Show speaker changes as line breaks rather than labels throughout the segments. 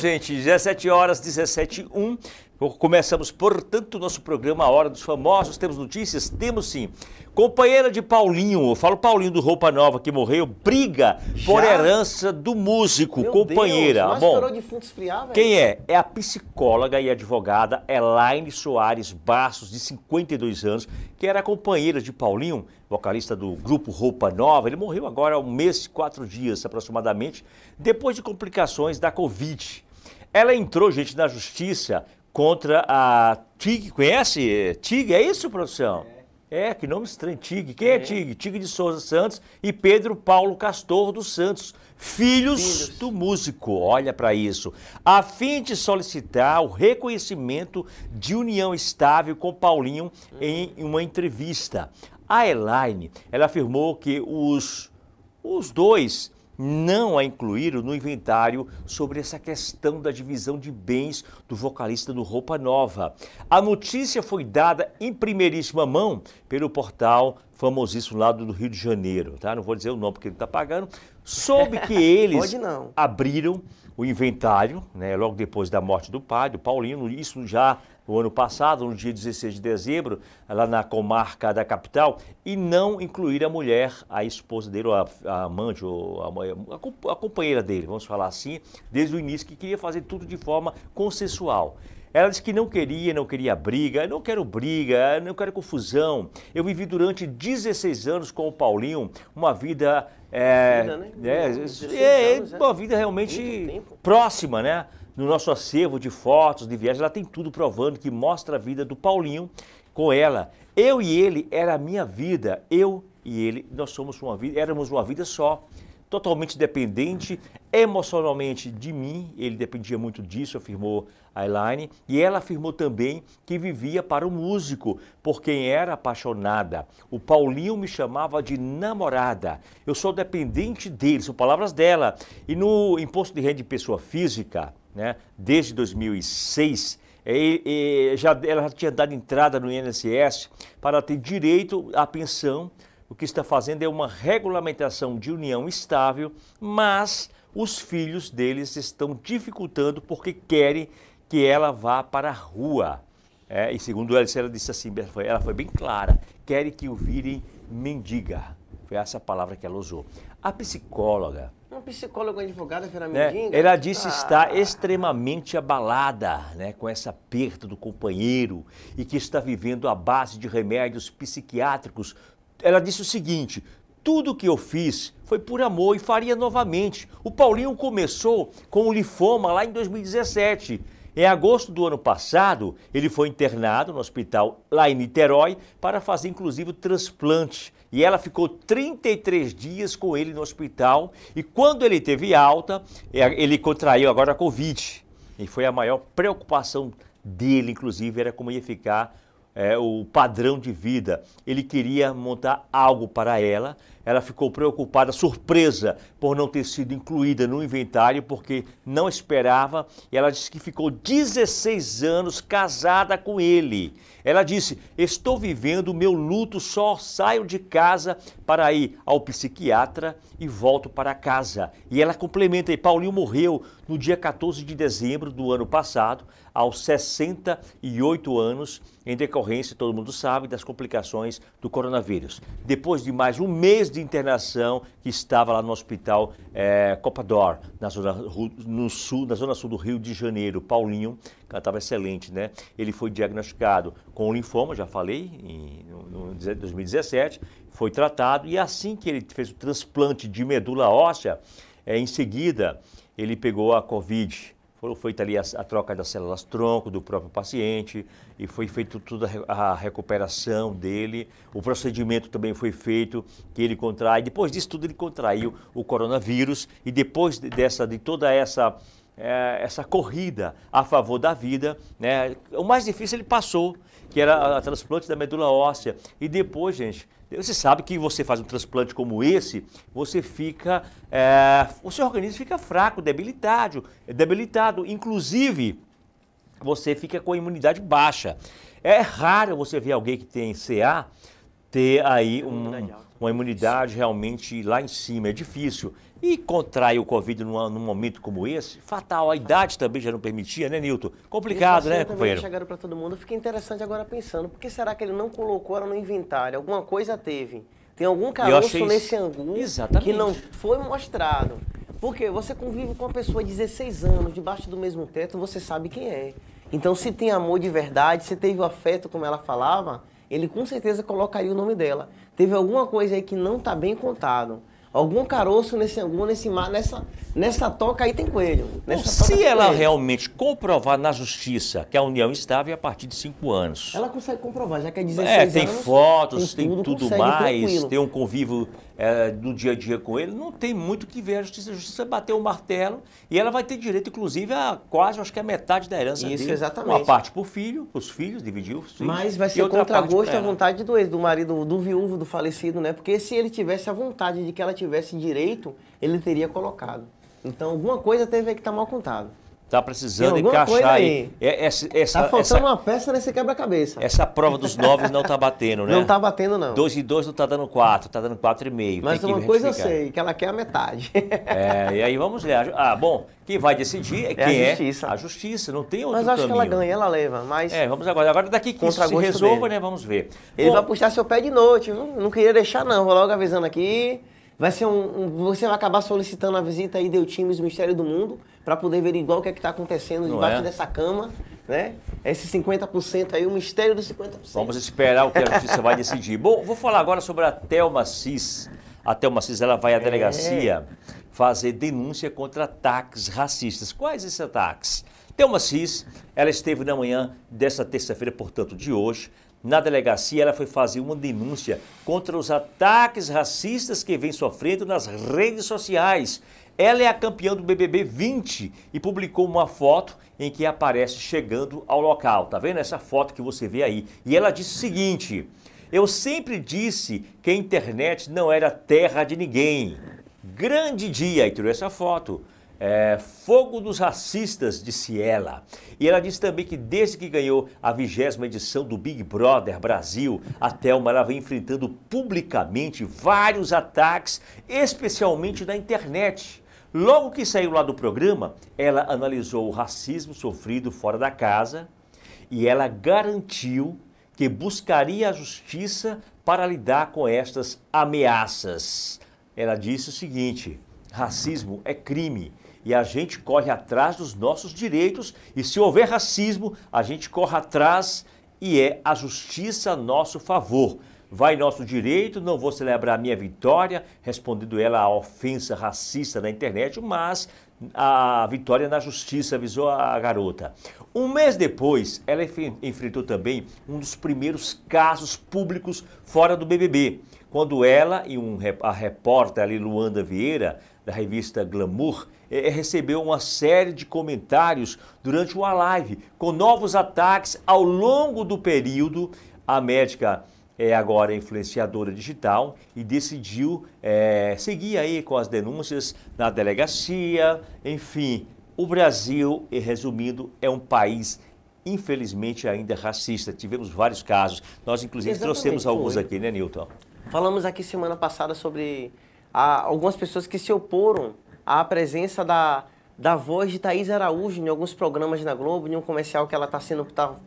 gente, 17 horas, 17h01. Começamos, portanto, o nosso programa A Hora dos Famosos. Temos notícias? Temos sim. Companheira de Paulinho, eu falo Paulinho do Roupa Nova, que morreu, briga por herança do músico.
Meu
companheira.
Deus,
Bom,
defunto esfriar, velho.
quem é? É a psicóloga e advogada Elaine Soares Bastos, de 52 anos, que era companheira de Paulinho, vocalista do grupo Roupa Nova. Ele morreu agora há um mês e 4 dias, aproximadamente, depois de complicações da Covid. Ela entrou, gente, na justiça contra a TIG. Conhece? TIG, é isso, produção? Que nome estranho, TIG. Quem é TIG? TIG de Souza Santos e Pedro Paulo Castor dos Santos, filhos do músico. Olha para isso. A fim de solicitar o reconhecimento de união estável com Paulinho em uma entrevista. A Elaine, ela afirmou que os dois não a incluíram no inventário sobre essa questão da divisão de bens do vocalista do Roupa Nova. A notícia foi dada em primeiríssima mão pelo portal famosíssimo lá do Rio de Janeiro, tá? Não vou dizer o nome porque ele está pagando. Soube que eles abriram o inventário, né, logo depois da morte do pai, do Paulinho, isso já no ano passado, no dia 16 de dezembro, lá na comarca da capital, e não incluir a mulher, a esposa dele, ou a amante, ou a companheira dele, vamos falar assim, desde o início, que queria fazer tudo de forma consensual. Ela disse que não queria briga, não quero confusão. Eu vivi durante 16 anos com o Paulinho, uma vida, uma vida realmente próxima, né? No nosso acervo de fotos, de viagens, ela tem tudo provando que mostra a vida do Paulinho com ela. Eu e ele era a minha vida, eu e ele, éramos uma vida só. Totalmente dependente emocionalmente de mim, ele dependia muito disso, afirmou a Elaine, e ela afirmou também que vivia para o músico, por quem era apaixonada. O Paulinho me chamava de namorada, eu sou dependente dele, são palavras dela. E no imposto de renda de pessoa física, né, desde 2006, ela já tinha dado entrada no INSS para ter direito à pensão. O que está fazendo é uma regulamentação de união estável, mas os filhos deles estão dificultando porque querem que ela vá para a rua. E segundo ela disse assim, ela foi bem clara, querem que o virem mendiga. Foi essa a palavra que ela usou. A psicóloga...
Uma psicóloga advogada virar mendiga?
Ela disse estar extremamente abalada, né, com essa perda do companheiro e que está vivendo à base de remédios psiquiátricos. Ela disse o seguinte: tudo o que eu fiz foi por amor e faria novamente. O Paulinho começou com o linfoma lá em 2017. Em agosto do ano passado, ele foi internado no hospital lá em Niterói para fazer inclusive o transplante. E ela ficou 33 dias com ele no hospital e quando ele teve alta, ele contraiu agora a Covid. E foi a maior preocupação dele, inclusive, era como ia ficar o padrão de vida. Ele queria montar algo para ela, ela ficou preocupada, surpresa por não ter sido incluída no inventário, porque não esperava, e ela disse que ficou 16 anos casada com ele. Ela disse, estou vivendo o meu luto, só saio de casa para ir ao psiquiatra e volto para casa. E ela complementa, e Paulinho morreu no dia 14 de dezembro do ano passado, aos 68 anos, em decorrência, todo mundo sabe, das complicações do coronavírus. Depois de mais um mês de internação, que estava lá no hospital Copador, na zona sul do Rio de Janeiro. Paulinho, cantava excelente, né? Ele foi diagnosticado com linfoma, já falei, em 2017, foi tratado e assim que ele fez o transplante de medula óssea, em seguida ele pegou a Covid. Foi feita ali a troca das células tronco do próprio paciente e foi feito toda a recuperação dele. O procedimento também foi feito, que ele contrai. Depois disso tudo ele contraiu o coronavírus e depois de toda essa corrida a favor da vida, né, o mais difícil ele passou, que era a transplante da medula óssea. E depois, gente, você sabe que você faz um transplante como esse, você fica, o seu organismo fica fraco, debilitado. Inclusive, você fica com a imunidade baixa. É raro você ver alguém que tem CA ter aí uma imunidade realmente lá em cima. É difícil. E contrair o Covid num momento como esse, fatal. A idade também já não permitia, né, Nilton? Complicado, né, companheiro?
Chegaram para todo mundo. Fiquei interessante agora pensando, por que será que ele não colocou ela no inventário? Alguma coisa teve. Tem algum caroço nesse angu que não foi mostrado. Porque você convive com uma pessoa de 16 anos, debaixo do mesmo teto, você sabe quem é. Então, se tem amor de verdade, se teve o afeto, como ela falava, ele com certeza colocaria o nome dela. Teve alguma coisa aí que não está bem contado. Algum caroço nesse angu, nessa toca aí tem coelho.
Se ela realmente comprovar na justiça que a união estável é a partir de 5 anos.
Ela consegue comprovar, já que é 16 anos.
Tem fotos, tem tudo mais, tem um convívio do dia a dia com ele. Não tem muito o que ver. A justiça bateu o martelo e ela vai ter direito, inclusive, a quase, acho que a metade da herança dele.
Isso, exatamente.
Uma parte por filho, os filhos, dividiu os filhos.
Mas vai ser contra gosto e a vontade do marido, do viúvo, do falecido, né? Porque se ele tivesse a vontade de que ela tivesse direito, ele teria colocado. Então, alguma coisa teve que estar mal contado.
Está precisando encaixar aí.
Tá faltando uma peça nesse quebra-cabeça.
Essa prova dos 9 não está batendo, né?
Não está batendo, não.
2 e 2 não está dando 4, está dando 4,5.
Mas uma coisa eu sei, que ela quer a metade.
E aí vamos ver. Bom, quem vai decidir é quem
a justiça.
A justiça, não tem outro caminho.
Mas acho que ela ganha, ela leva. Mas
vamos agora. Agora daqui que isso se resolva, né? Vamos ver.
Ele vai puxar seu pé de noite, viu? Não queria deixar, não. Vou logo avisando aqui. Vai ser você vai acabar solicitando a visita aí do time do Mistério do Mundo para poder averiguar o que é que está acontecendo debaixo dessa cama, né? Esse 50% aí, o mistério dos 50%.
Vamos esperar o que a justiça vai decidir. Bom, vou falar agora sobre a Thelma Cis. A Thelma Cis, ela vai à delegacia fazer denúncia contra ataques racistas. Quais esses ataques? Thelma Cis, ela esteve na manhã dessa terça-feira, portanto, de hoje, na delegacia. Ela foi fazer uma denúncia contra os ataques racistas que vem sofrendo nas redes sociais. Ela é a campeã do BBB 20 e publicou uma foto em que aparece chegando ao local. Tá vendo essa foto que você vê aí? E ela disse o seguinte: eu sempre disse que a internet não era terra de ninguém. Grande dia, e tirou essa foto. Fogo dos racistas, disse ela. E ela disse também que desde que ganhou a 20ª edição do Big Brother Brasil, a Thelma ela vem enfrentando publicamente vários ataques, especialmente na internet. Logo que saiu lá do programa, ela analisou o racismo sofrido fora da casa e ela garantiu que buscaria a justiça para lidar com estas ameaças. Ela disse o seguinte: racismo é crime. E a gente corre atrás dos nossos direitos, e se houver racismo, a gente corre atrás e é a justiça a nosso favor. Vai nosso direito, não vou celebrar a minha vitória, respondendo ela à ofensa racista na internet, mas a vitória na justiça, avisou a garota. Um mês depois, ela enfrentou também um dos primeiros casos públicos fora do BBB, quando ela e a repórter ali, Luanda Vieira, da revista Glamour, recebeu uma série de comentários durante uma live, com novos ataques ao longo do período. A médica é agora influenciadora digital e decidiu seguir aí com as denúncias na delegacia. Enfim, o Brasil, resumindo, é um país infelizmente ainda racista. Tivemos vários casos. Nós, inclusive, trouxemos alguns aqui, né, Nilton?
Falamos aqui semana passada sobre algumas pessoas que se oporam à presença da voz de Thaís Araújo em alguns programas na Globo, em um comercial que ela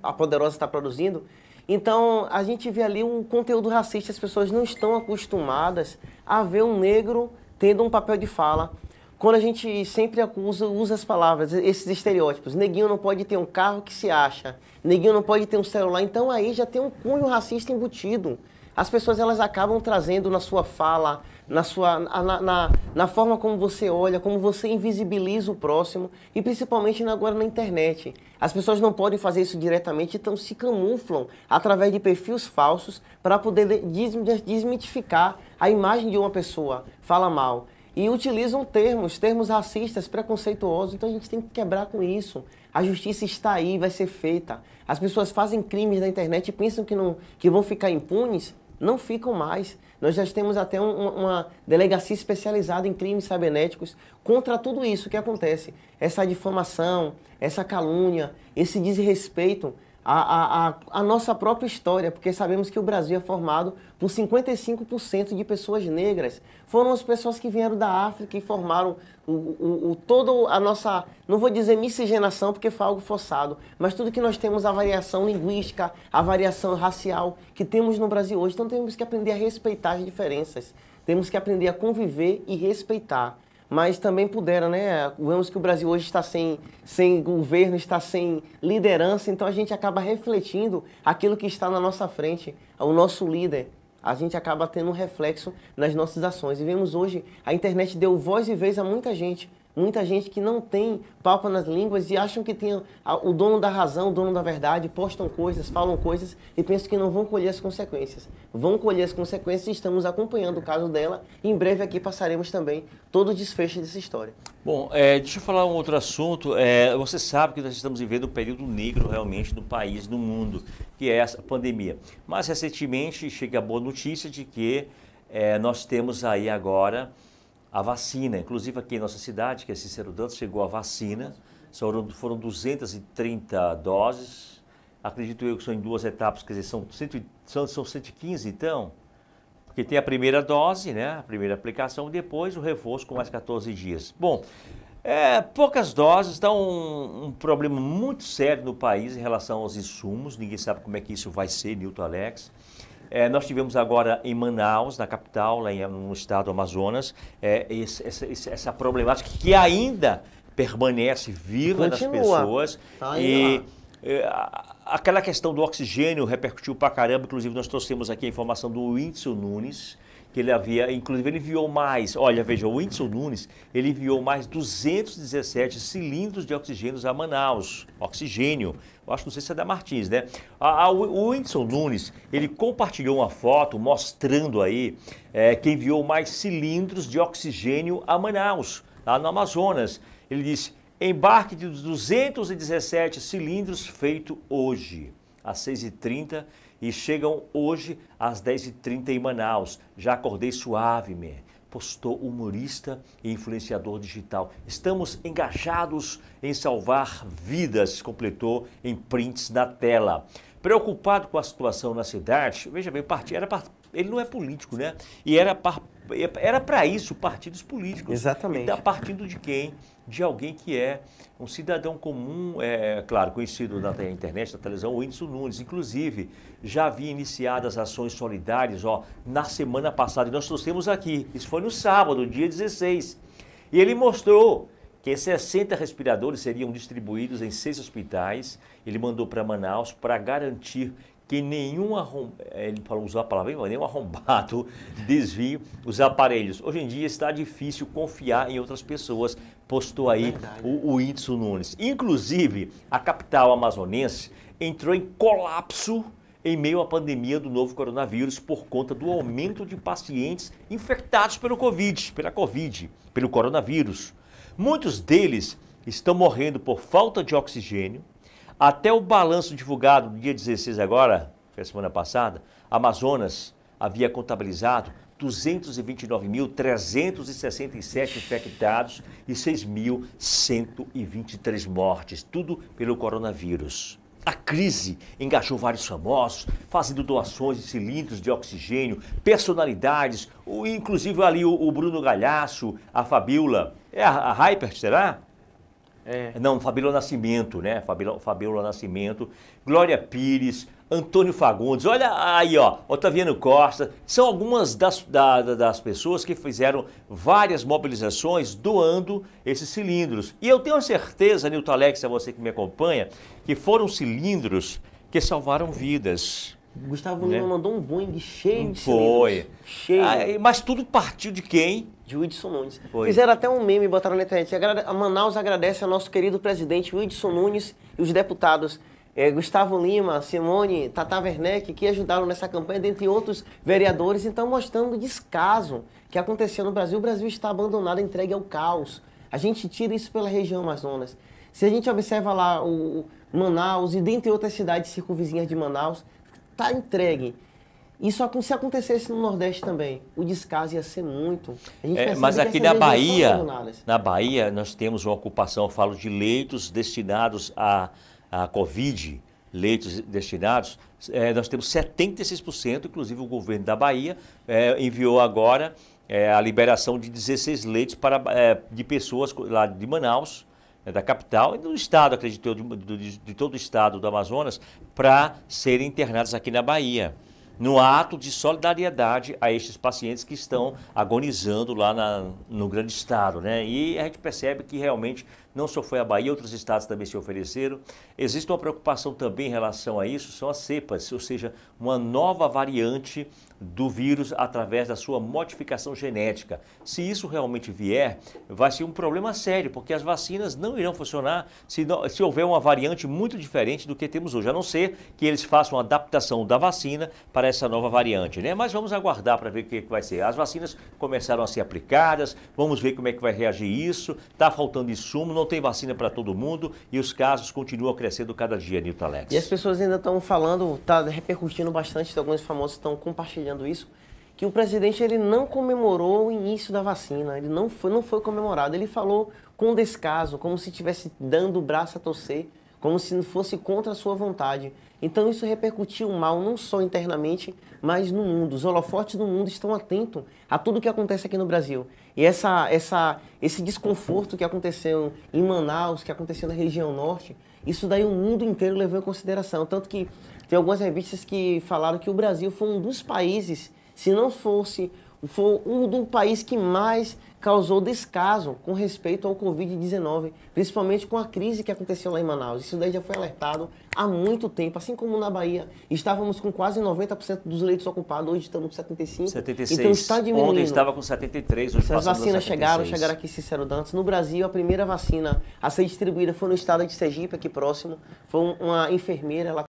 a Poderosa está produzindo. Então, a gente vê ali um conteúdo racista. As pessoas não estão acostumadas a ver um negro tendo um papel de fala. Quando a gente sempre usa as palavras, esses estereótipos. Neguinho não pode ter um carro que se acha. Neguinho não pode ter um celular. Então, aí já tem um cunho racista embutido. As pessoas elas acabam trazendo na sua fala, na forma como você olha, como você invisibiliza o próximo e principalmente agora na internet. As pessoas não podem fazer isso diretamente, então se camuflam através de perfis falsos para poder desmitificar a imagem de uma pessoa, fala mal. E utilizam termos racistas, preconceituosos, então a gente tem que quebrar com isso. A justiça está aí, vai ser feita. As pessoas fazem crimes na internet e pensam que vão ficar impunes. Não ficam mais. Nós já temos até uma delegacia especializada em crimes cibernéticos contra tudo isso que acontece. Essa difamação, essa calúnia, esse desrespeito a nossa própria história, porque sabemos que o Brasil é formado por 55% de pessoas negras. Foram as pessoas que vieram da África e formaram toda a nossa, não vou dizer miscigenação porque foi algo forçado, mas tudo que nós temos, a variação linguística, a variação racial que temos no Brasil hoje. Então temos que aprender a respeitar as diferenças, temos que aprender a conviver e respeitar. Mas também puderam, né? Vemos que o Brasil hoje está sem governo, está sem liderança, então a gente acaba refletindo aquilo que está na nossa frente, o nosso líder. A gente acaba tendo um reflexo nas nossas ações. E vemos hoje, a internet deu voz e vez a muita gente que não tem papo nas línguas e acham que tem o dono da razão, o dono da verdade, postam coisas, falam coisas e pensam que não vão colher as consequências. Vão colher as consequências e estamos acompanhando o caso dela. E em breve aqui passaremos também todo o desfecho dessa história.
Bom, deixa eu falar um outro assunto. Você sabe que nós estamos vivendo um período negro realmente no país, no mundo, que é essa pandemia. Mas recentemente chega a boa notícia de que nós temos aí agora a vacina, inclusive aqui em nossa cidade, que é Cícero Dantas, chegou a vacina, foram 230 doses, acredito eu que são em 2 etapas, quer dizer, são 115 então, porque tem a primeira dose, né, a primeira aplicação, e depois o reforço com mais 14 dias. Bom, poucas doses, dá um problema muito sério no país em relação aos insumos, ninguém sabe como é que isso vai ser, Nilton Alex. Nós tivemos agora em Manaus, na capital, lá no estado do Amazonas, essa problemática que ainda permanece viva nas pessoas. Aquela questão do oxigênio repercutiu pra caramba, inclusive nós trouxemos aqui a informação do Whindersson Nunes, que ele enviou mais, olha, veja, o Whindersson Nunes, ele enviou mais 217 cilindros de oxigênio a Manaus, oxigênio, eu acho que não sei se é da Martins, né? O Whindersson Nunes, ele compartilhou uma foto mostrando aí que enviou mais cilindros de oxigênio a Manaus, lá no Amazonas. Ele disse, embarque de 217 cilindros feito hoje, às 6h30, e chegam hoje às 10h30 em Manaus. Já acordei suave, postou humorista e influenciador digital. Estamos engajados em salvar vidas, completou em prints na tela. Preocupado com a situação na cidade, veja bem, ele não é político, né? E era para isso partidos políticos.
Exatamente.
E está partindo de quem? De alguém que é um cidadão comum, claro, conhecido na internet, na televisão, o Whindersson Nunes. Inclusive, já havia iniciado as ações solidárias, na semana passada, e nós trouxemos aqui. Isso foi no sábado, dia 16. E ele mostrou que 60 respiradores seriam distribuídos em 6 hospitais. Ele mandou para Manaus para garantir que ele usou a palavra, nenhum arrombado desvie os aparelhos. Hoje em dia está difícil confiar em outras pessoas, postou aí o Whindersson Nunes. Inclusive, a capital amazonense entrou em colapso em meio à pandemia do novo coronavírus por conta do aumento de pacientes infectados pelo coronavírus. Muitos deles estão morrendo por falta de oxigênio. Até o balanço divulgado no dia 16 agora, foi a semana passada, Amazonas havia contabilizado 229.367 infectados e 6.123 mortes, tudo pelo coronavírus. A crise engajou vários famosos, fazendo doações de cilindros de oxigênio, personalidades, inclusive ali o Bruno Galhaço, a Fabiola, a Hyper, será? Não, Fabiola Nascimento, né? Fabiola Nascimento, Glória Pires, Antônio Fagundes, olha aí, Otaviano Costa, são algumas das pessoas que fizeram várias mobilizações doando esses cilindros. E eu tenho certeza, Nilton Alex, a você que me acompanha, que foram cilindros que salvaram vidas.
Gustavo Lima mandou um Boeing cheio de cilindros.
Foi.
Cheio.
Mas tudo partiu de quem?
De Whindersson Nunes.
Foi.
Fizeram até um meme e botaram na internet. A Manaus agradece ao nosso querido presidente Whindersson Nunes e os deputados Gustavo Lima, Simone, Tata Werneck, que ajudaram nessa campanha, dentre outros vereadores. Então, mostrando o descaso que aconteceu no Brasil. O Brasil está abandonado, entregue ao caos. A gente tira isso pela região Amazonas. Se a gente observa lá o Manaus e dentre outras cidades circunvizinhas de Manaus, está entregue. E só que se acontecesse no Nordeste também, o descaso ia ser muito.
Mas aqui na Bahia nós temos uma ocupação, eu falo de leitos destinados à Covid, leitos destinados, nós temos 76%, inclusive o governo da Bahia enviou agora a liberação de 16 leitos de pessoas lá de Manaus, da capital e do estado, acredito eu, de todo o estado do Amazonas, para serem internados aqui na Bahia, no ato de solidariedade a estes pacientes que estão agonizando lá no grande estado, né? E a gente percebe que realmente não só foi a Bahia, outros estados também se ofereceram. Existe uma preocupação também em relação a isso, são as cepas, ou seja, uma nova variante do vírus através da sua modificação genética. Se isso realmente vier, vai ser um problema sério, porque as vacinas não irão funcionar se houver uma variante muito diferente do que temos hoje, a não ser que eles façam uma adaptação da vacina para essa nova variante, né? Mas vamos aguardar para ver o que vai ser. As vacinas começaram a ser aplicadas, vamos ver como é que vai reagir isso. Está faltando insumo, não tem vacina para todo mundo e os casos continuam crescendo cada dia, Nilton Alex.
E as pessoas ainda estão falando, está repercutindo bastante, alguns famosos estão compartilhando isso, que o presidente ele não comemorou o início da vacina, ele não foi comemorado, ele falou com descaso, como se estivesse dando o braço a torcer, como se não fosse contra a sua vontade. Então isso repercutiu mal, não só internamente, mas no mundo. Os holofotes do mundo estão atentos a tudo que acontece aqui no Brasil. E esse desconforto que aconteceu em Manaus, que aconteceu na região norte, isso daí o mundo inteiro levou em consideração. Tanto que tem algumas revistas que falaram que o Brasil foi um dos países, se não fosse, foi um dos países que mais causou descaso com respeito ao Covid-19, principalmente com a crise que aconteceu lá em Manaus. Isso daí já foi alertado há muito tempo, assim como na Bahia. Estávamos com quase 90% dos leitos ocupados, hoje estamos com 75%.
76%.
Então está diminuindo.
Ontem estava com 73%, hoje
as vacinas chegaram aqui em Cícero Dantas. No Brasil, a primeira vacina a ser distribuída foi no estado de Sergipe, aqui próximo. Foi uma enfermeira, ela